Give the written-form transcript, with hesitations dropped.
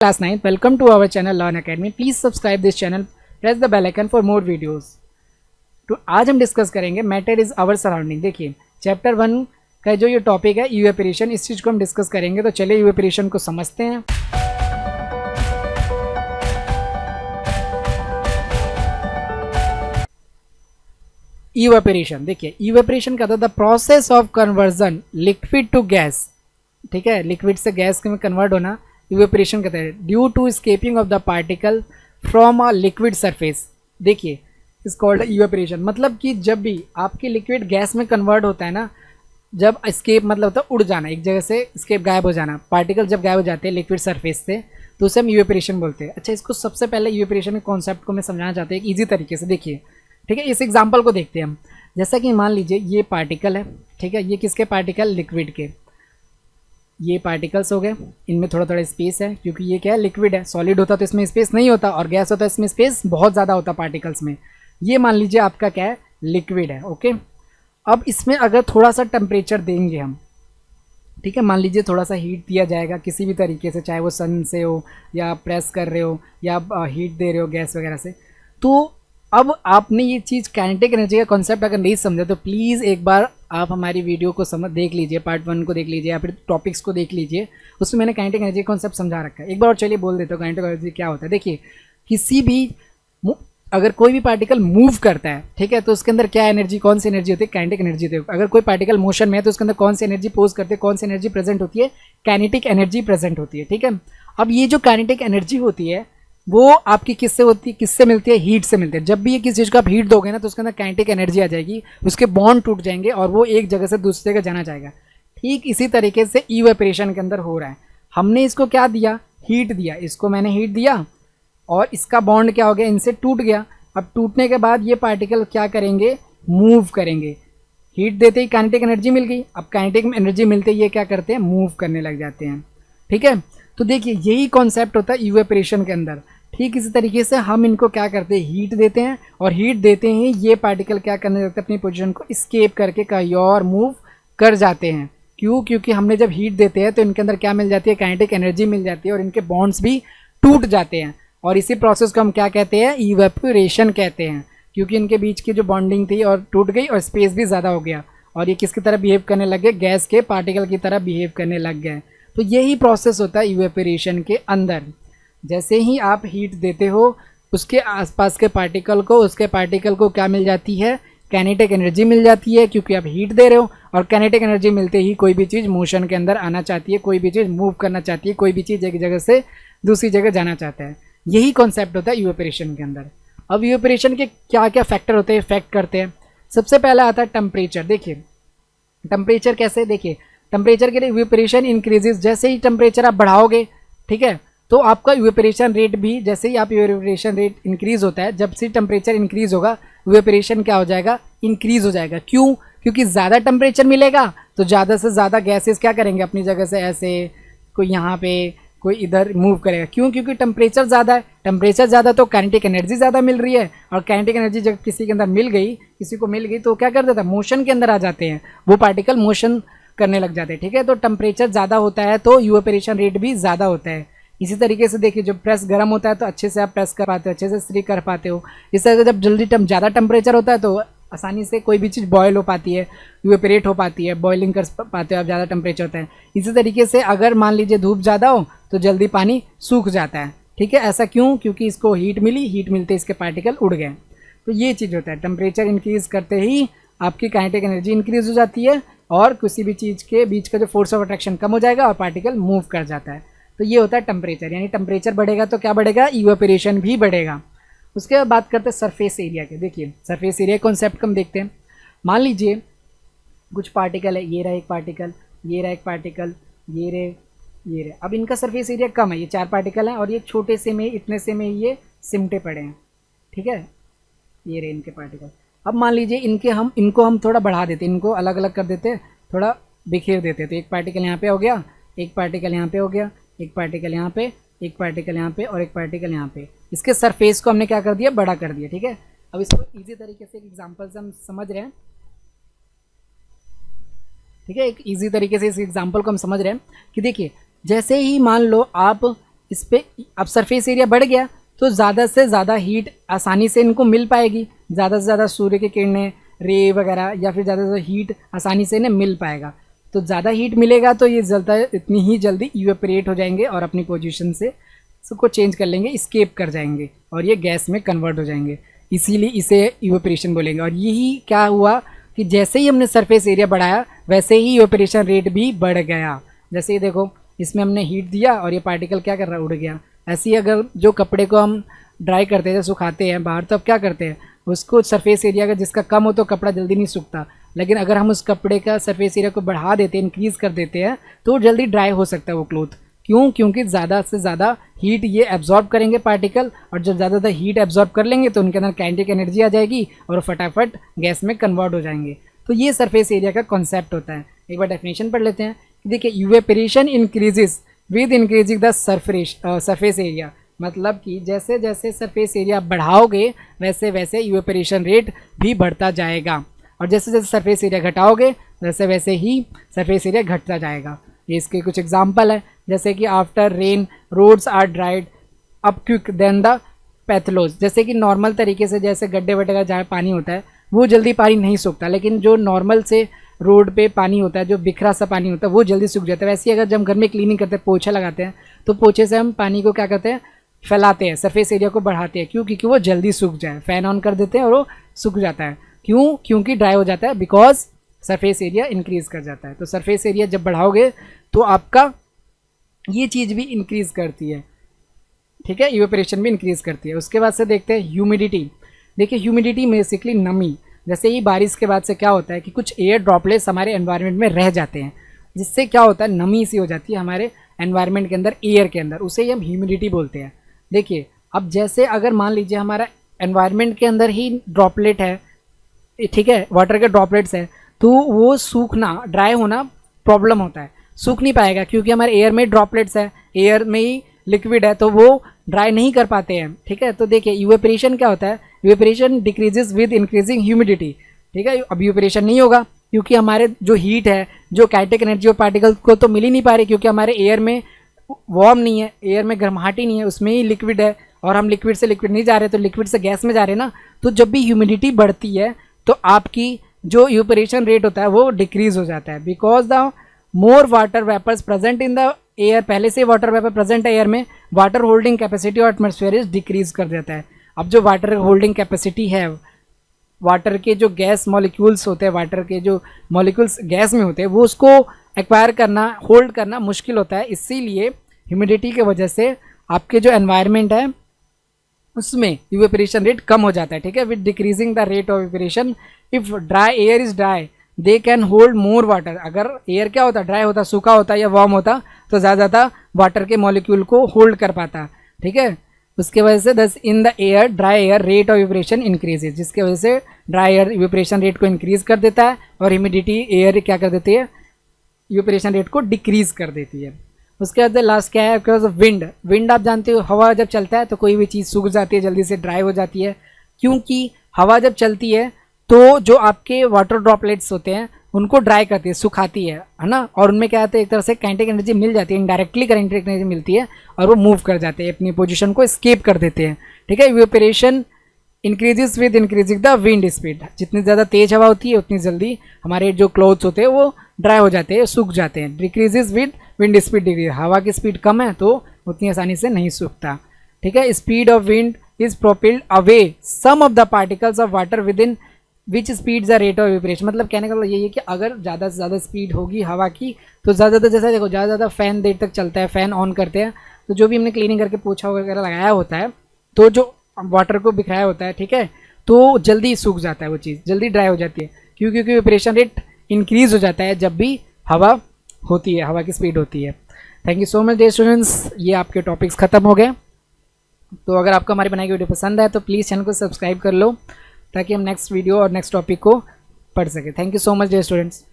Class 9, welcome to our channel Learn Academy. Please subscribe this channel, press the bell icon for more videos. तो आज हम discuss करेंगे matter is our surrounding. देखिए chapter 1 का जो ये टॉपिक है इवेपोरेशन, इस चीज़ को हम डिस्कस करेंगे। तो चलिए इवेपोरेशन को समझते हैं। इवेपोरेशन, देखिए इवेपोरेशन का था the process of conversion liquid to gas. ठीक है, लिक्विड से गैस में कन्वर्ट होना इवेपोरेशन कहते हैं। Due to escaping of the particle from a liquid surface. देखिए इस कॉल्ड इवेपोरेशन, मतलब कि जब भी आपकी लिक्विड गैस में कन्वर्ट होता है ना, जब स्केप मतलब होता है उड़ जाना, एक जगह से स्केप गायब हो जाना, पार्टिकल जब गायब हो जाते हैं लिक्विड सरफेस से, तो उसे हम इवेपोरेशन बोलते हैं। अच्छा, इसको सबसे पहले इवेपोरेशन के कॉन्सेप्ट को मैं समझाना चाहता हूँ एक ईजी तरीके से। देखिए ठीक है, इस एग्जाम्पल को देखते हैं हम। जैसा कि मान लीजिए ये पार्टिकल है, ठीक है, ये किसके पार्टिकल, लिक्विड के। ये पार्टिकल्स हो गए, इनमें थोड़ा थोड़ा स्पेस है क्योंकि ये क्या है, लिक्विड है। सॉलिड होता तो इसमें स्पेस नहीं होता, और गैस होता है इसमें स्पेस बहुत ज़्यादा होता पार्टिकल्स में। ये मान लीजिए आपका क्या है, लिक्विड है। ओके, अब इसमें अगर थोड़ा सा टेम्परेचर देंगे हम, ठीक है, मान लीजिए थोड़ा सा हीट दिया जाएगा किसी भी तरीके से, चाहे वो सन से हो या प्रेस कर रहे हो या हीट दे रहे हो गैस वगैरह से। तो अब आपने ये चीज़ काइनेटिक एनर्जी का कॉन्सेप्ट अगर नहीं समझा तो प्लीज़ एक बार आप हमारी वीडियो को देख लीजिए, पार्ट 1 को देख लीजिए या फिर टॉपिक्स को देख लीजिए, उसमें मैंने काइनेटिक एनर्जी कॉन्सेप्ट समझा रखा है। एक बार और चलिए बोल देता हूँ काइनेटिक एनर्जी क्या होता है। देखिए किसी भी अगर कोई भी पार्टिकल मूव करता है, ठीक है, तो उसके अंदर क्या एनर्जी, कौन सी एनर्जी होती है, काइनेटिक एनर्जी होती है। अगर कोई पार्टिकल मोशन में है तो उसके अंदर कौन सी एनर्जी पोज करते हैं, कौन सी एनर्जी प्रेजेंट होती है, काइनेटिक एनर्जी प्रेजेंट होती है। ठीक है, अब ये जो काइनेटिक एनर्जी होती है वो आपकी किससे होती है, किससे मिलती है, हीट से मिलती है। जब भी ये किसी चीज़ को आप हीट दोगे ना तो उसके अंदर काइनेटिक एनर्जी आ जाएगी, उसके बॉन्ड टूट जाएंगे और वो एक जगह से दूसरी जगह जाना चाहेगा। ठीक इसी तरीके से इवेपोरेशन के अंदर हो रहा है। हमने इसको क्या दिया, हीट दिया, इसको मैंने हीट दिया और इसका बॉन्ड क्या हो गया, इनसे टूट गया। अब टूटने के बाद ये पार्टिकल क्या करेंगे, मूव करेंगे। हीट देते ही काइनेटिक एनर्जी मिल गई, अब काइनेटिक एनर्जी मिलते ही ये क्या करते हैं, मूव करने लग जाते हैं। ठीक है, तो देखिए यही कॉन्सेप्ट होता है इवेपोरेशन के अंदर। ठीक इसी तरीके से हम इनको क्या करते हैं, हीट देते हैं, और हीट देते ही ये पार्टिकल क्या करने लगते हैं, अपनी पोजीशन को स्केप करके कहीं और मूव कर जाते हैं। क्यों, क्योंकि हमने जब हीट देते हैं तो इनके अंदर क्या मिल जाती है, काइनेटिक एनर्जी मिल जाती है और इनके बॉन्ड्स भी टूट जाते हैं। और इसी प्रोसेस को हम क्या कहते हैं, इवेपोरेशन कहते हैं, क्योंकि इनके बीच की जो बॉन्डिंग थी और टूट गई और स्पेस भी ज़्यादा हो गया और ये किसकी तरह बिहेव करने लग गए, गैस के पार्टिकल की तरह बिहेव करने लग गए। तो यही प्रोसेस होता है इवेपोरेशन के अंदर। जैसे ही आप हीट देते हो उसके आसपास के पार्टिकल को, उसके पार्टिकल को क्या मिल जाती है, काइनेटिक एनर्जी मिल जाती है, क्योंकि आप हीट दे रहे हो। और काइनेटिक एनर्जी मिलते ही कोई भी चीज़ मोशन के अंदर आना चाहती है, कोई भी चीज़ मूव करना चाहती है, कोई भी चीज़ एक जगह से दूसरी जगह जाना चाहता है। यही कॉन्सेप्ट होता है इवेपोरेशन के अंदर। अब इवेपोरेशन के क्या क्या फैक्टर होते हैं, इफेक्ट करते हैं। सबसे पहला आता है टेम्परेचर। देखिए टेम्परेचर कैसे, देखिए टेम्परेचर के लिए इवेपोरेशन इंक्रीजेस, जैसे ही टेम्परेचर आप बढ़ाओगे, ठीक है, तो आपका इवेपोरेशन रेट भी, जैसे ही आप इवेपोरेशन रेट इंक्रीज होता है, जब से टेम्परेचर इंक्रीज होगा इवेपोरेशन क्या हो जाएगा, इंक्रीज हो जाएगा। क्यों, क्योंकि ज़्यादा टेम्परेचर मिलेगा तो ज़्यादा से ज़्यादा गैसेस क्या करेंगे, अपनी जगह से ऐसे, कोई यहाँ पे कोई इधर मूव करेगा। क्यों, क्योंकि टेम्परेचर ज़्यादा है, टेम्परेचर ज़्यादा तो काइनेटिक एनर्जी ज़्यादा मिल रही है, और काइनेटिक एनर्जी जब किसी के अंदर मिल गई, किसी को मिल गई, तो क्या कर देता है, मोशन के अंदर आ जाते हैं, वो पार्टिकल मोशन करने लग जाते हैं। ठीक है, तो टेम्परेचर ज़्यादा होता है तो इवेपोरेशन रेट भी ज़्यादा होता है। इसी तरीके से देखिए जब प्रेस गर्म होता है तो अच्छे से आप प्रेस कर पाते हो, अच्छे से स्त्री कर पाते हो। इस तरह से जब जल्दी ज़्यादा टेम्परेचर होता है तो आसानी से कोई भी चीज़ बॉयल हो पाती है, इवेपोरेट हो पाती है, बॉइलिंग कर पाते हो आप, ज़्यादा टेम्परेचर होता है। इसी तरीके से अगर मान लीजिए धूप ज़्यादा हो तो जल्दी पानी सूख जाता है। ठीक है, ऐसा क्यों, क्योंकि इसको हीट मिली, हीट मिलते इसके पार्टिकल उड़ गए। तो ये चीज़ होता है, टेम्परेचर इंक्रीज़ करते ही आपकी काइनेटिक एनर्जी इंक्रीज़ हो जाती है और किसी भी चीज़ के बीच का जो फोर्स ऑफ अट्रैक्शन कम हो जाएगा और पार्टिकल मूव कर जाता है। तो ये होता है टेम्परेचर, यानी टेम्परेचर बढ़ेगा तो क्या बढ़ेगा, इवेपोरेशन भी बढ़ेगा। उसके बाद बात करते हैं सरफेस एरिया के। देखिए सरफेस एरिया कॉन्सेप्ट हम देखते हैं। मान लीजिए कुछ पार्टिकल है, ये रहा एक पार्टिकल, ये रहा एक पार्टिकल, ये रहे। अब इनका सरफेस एरिया कम है, ये 4 पार्टिकल हैं और ये छोटे से में, इतने से में ये सिमटे पड़े हैं। ठीक है, ये रहे इनके पार्टिकल। अब मान लीजिए इनको हम थोड़ा बढ़ा देते, इनको अलग अलग कर देते, थोड़ा बिखेर देते। तो एक पार्टिकल यहाँ पे हो गया, एक पार्टिकल यहाँ पे हो गया, एक पार्टिकल यहाँ पे, एक पार्टिकल यहाँ पे और एक पार्टिकल यहाँ पे। इसके सरफेस को हमने क्या कर दिया, बड़ा कर दिया। ठीक है, अब इसको इजी तरीके से एक एग्जांपल से हम समझ रहे हैं। ठीक है, एक इजी तरीके से इस एग्जांपल को हम समझ रहे हैं कि देखिए जैसे ही मान लो आप इस पर अब सरफेस एरिया बढ़ गया तो ज़्यादा से ज़्यादा हीट आसानी से इनको मिल पाएगी, ज़्यादा से ज़्यादा सूर्य की किरणें, रे वगैरह या फिर ज़्यादा से ज़्यादा हीट आसानी से इन्हें मिल पाएगा। तो ज़्यादा हीट मिलेगा तो ये इतनी ही जल्दी इवेपोरेट हो जाएंगे और अपनी पोजीशन से उसको चेंज कर लेंगे, स्केप कर जाएंगे और ये गैस में कन्वर्ट हो जाएंगे, इसीलिए इसे इवेपोरेशन बोलेंगे। और यही क्या हुआ कि जैसे ही हमने सरफेस एरिया बढ़ाया वैसे ही इवेपोरेशन रेट भी बढ़ गया। जैसे ये देखो, इसमें हमने हीट दिया और ये पार्टिकल क्या कर रहा है, उड़ गया। ऐसे ही अगर जो कपड़े को हम ड्राई करते हैं, सुखाते हैं बाहर, तो अब क्या करते हैं, उसको सरफेस एरिया का जिसका कम हो तो कपड़ा जल्दी नहीं सूखता, लेकिन अगर हम उस कपड़े का सरफेस एरिया को बढ़ा देते हैं, इंक्रीज़ कर देते हैं, तो जल्दी ड्राई हो सकता है वो क्लोथ। क्यों? क्योंकि ज़्यादा से ज़्यादा हीट ये एब्जॉर्ब करेंगे पार्टिकल, और जब ज़्यादा हीट एब्जॉर्ब कर लेंगे तो उनके अंदर काइनेटिक एनर्जी आ जाएगी और फटाफट गैस में कन्वर्ट हो जाएंगे। तो ये सरफेस एरिया का कॉन्सेप्ट होता है। एक बार डेफिनेशन पढ़ लेते हैं। देखिए, evaporation increases with increasing the surface area, मतलब कि जैसे जैसे सरफेस एरिया बढ़ाओगे वैसे वैसे इवेपोरेशन रेट भी बढ़ता जाएगा, और जैसे जैसे सरफेस एरिया घटाओगे वैसे वैसे ही सरफेस एरिया घटता जाएगा। ये इसके कुछ एग्जांपल है, जैसे कि after rain roads are dried up quick then the potholes. जैसे कि नॉर्मल तरीके से जैसे गड्ढे वड्ढे का जहाँ पानी होता है वो जल्दी पानी नहीं सूखता, लेकिन जो नॉर्मल से रोड पे पानी होता है, जो बिखरा सा पानी होता है, वो जल्दी सूख जाता है। वैसे ही अगर जब घर में क्लीनिंग करते हैं, पोछा लगाते हैं, तो पोछे से हम पानी को क्या करते हैं, फैलाते हैं, सरफेस एरिया को बढ़ाते हैं। क्यों? क्योंकि वो जल्दी सूख जाए। फ़ैन ऑन कर देते हैं और वो सूख जाता है। क्यों? क्योंकि ड्राई हो जाता है, बिकॉज सरफेस एरिया इंक्रीज़ कर जाता है। तो सरफेस एरिया जब बढ़ाओगे तो आपका ये चीज़ भी इंक्रीज़ करती है, ठीक है, इवेपोरेशन भी इंक्रीज़ करती है। उसके बाद से देखते हैं ह्यूमिडिटी। देखिए, ह्यूमिडिटी बेसिकली नमी। जैसे ही बारिश के बाद से क्या होता है कि कुछ एयर ड्रॉपलेट्स हमारे एनवायरनमेंट में रह जाते हैं, जिससे क्या होता है, नमी सी हो जाती है हमारे एनवायरनमेंट के अंदर, एयर के अंदर, उसे ही हम ह्यूमिडिटी बोलते हैं। देखिए, अब जैसे अगर मान लीजिए हमारा एनवायरनमेंट के अंदर ही ड्रॉपलेट है, ठीक है, वाटर के ड्रॉपलेट्स हैं, तो वो सूखना, ड्राई होना प्रॉब्लम होता है, सूख नहीं पाएगा, क्योंकि हमारे एयर में ड्रॉपलेट्स है, एयर में ही लिक्विड है, तो वो ड्राई नहीं कर पाते हैं, ठीक है। तो देखिए, इवेपोरेशन क्या होता है, evaporation decreases with increasing humidity, ठीक है। अब इवेपोरेशन नहीं होगा क्योंकि हमारे जो हीट है, जो काइनेटिक एनर्जी और पार्टिकल को तो मिल ही नहीं पा रही, क्योंकि हमारे एयर में वार्म नहीं है, एयर में गर्माहट ही नहीं है, उसमें ही लिक्विड है, और हम लिक्विड से लिक्विड नहीं जा रहे, तो लिक्विड से गैस में जा रहे हैं ना। तो जब भी ह्यूमिडिटी बढ़ती है तो आपकी जो इवेपोरेशन रेट होता है वो डिक्रीज हो जाता है, because the more water vapours present in the air, पहले से वाटर वेपर प्रेजेंट है एयर में, वाटर होल्डिंग कैपेसिटी और एटमॉस्फेयर इज डिक्रीज कर देता है। अब जो वाटर होल्डिंग कैपेसिटी है, वाटर के जो गैस मॉलिक्यूल्स होते हैं, वाटर के जो मॉलिक्यूल्स गैस में होते हैं, वो उसको एक्वायर करना, होल्ड करना मुश्किल होता है। इसीलिए ह्यूमिडिटी की वजह से आपके जो एनवायरनमेंट है उसमें इवेपोरेशन रेट कम हो जाता है, ठीक है। With decreasing the rate of evaporation, if dry air is dry they can hold more water. अगर एयर क्या होता, ड्राई होता, सूखा होता या वार्म होता, तो ज़्यादा वाटर के मॉलिक्यूल को होल्ड कर पाता, ठीक है। उसके वजह से दस इन the air dry air rate of evaporation increases, जिसके वजह से ड्राई एयर इवेपोरेशन रेट को इंक्रीज कर देता है, और ह्यूमिडिटी एयर क्या कर देती है, इवेपोरेशन रेट को डिक्रीज कर देती है। उसके बाद लास्ट क्या है, बिकॉज ऑफ विंड। विंड आप जानते हो, हवा जब चलता है तो कोई भी चीज़ सूख जाती है, जल्दी से ड्राई हो जाती है, क्योंकि हवा जब चलती है तो जो आपके वाटर ड्रॉपलेट्स होते हैं उनको ड्राई करती है, सुखाती है ना, और उनमें क्या होता है, एक तरह से काइनेटिक एनर्जी मिल जाती है, इनडायरेक्टली काइनेटिक एनर्जी मिलती है, और वो मूव कर जाते हैं, अपनी पोजीशन को एस्केप कर देते हैं, ठीक है। Evaporation increases with increasing the wind speed. जितनी ज़्यादा तेज हवा होती है उतनी जल्दी हमारे जो क्लोथ्स होते हैं वो ड्राई हो जाते हैं, सूख जाते हैं। Decreases with wind speed, decrease, हवा की स्पीड कम है तो उतनी आसानी से नहीं सूखता, ठीक है। Speed of wind is propelled away some of the particles of water within which speed the rate of evaporation. मतलब कहने का मतलब यही है कि अगर ज़्यादा से ज़्यादा स्पीड होगी हवा की तो ज़्यादा, जैसे देखो ज़्यादा ज़्यादा फ़ैन देर तक चलता है, फ़ैन ऑन करते हैं, तो जो भी हमने क्लीनिंग करके पोछा वगैरह लगाया होता है, तो जो वाटर को बिखराया होता है, ठीक है, तो जल्दी सूख जाता है, वो चीज़ जल्दी ड्राई हो जाती है, क्योंकि इवेपोरेशन रेट इंक्रीज़ हो जाता है जब भी हवा होती है, हवा की स्पीड होती है। Thank you so much dear students, ये आपके टॉपिक्स ख़त्म हो गए। तो अगर आपको हमारी बनाई गई वीडियो पसंद आए तो प्लीज़ चैनल को सब्सक्राइब कर लो, ताकि हम नेक्स्ट वीडियो और नेक्स्ट टॉपिक को पढ़ सकें। Thank you so much dear students.